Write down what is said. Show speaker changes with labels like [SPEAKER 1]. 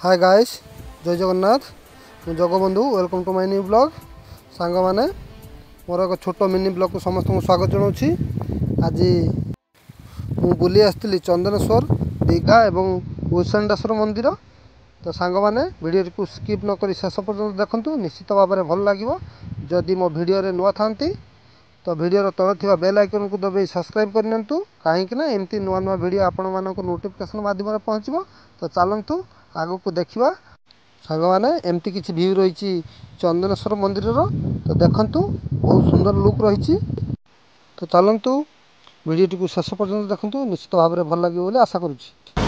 [SPEAKER 1] Hi guys, जय जगन्नाथ। मु Jagabandhu, welcome to my new blog. सांग माने मोर एक छोट मिनी ब्लॉग को समस्त को स्वागत जनाऊँगी। आज मु बुली आसती चंदनेश्वर, दीघा एवं उसेंडेश्वर मंदिर। तो सांग माने वीडियो को स्किप न करी शेष पर्यंत देखंतु, निश्चित भाव में भल लगिवो। जदि मो वीडियो रे नुआ थांती तो वीडियो तले थिबा बेल आइकन को दबाई सब्सक्राइब करनियंतु, काहेकि ना एमती नुआ नुआ वीडियो आपण मानको नोटिफिकेशन माध्यम पहुँचबो। तो चलतु आगु को देखा सांग मैंने एमती किसी व्यू रही चंदनेश्वर मंदिर तो देखंतु बहुत सुंदर लुक रही। तो चलतु वीडियो टी शेष पर्यंत देखंतु, निश्चित भाव में भल लगे आशा करुँची।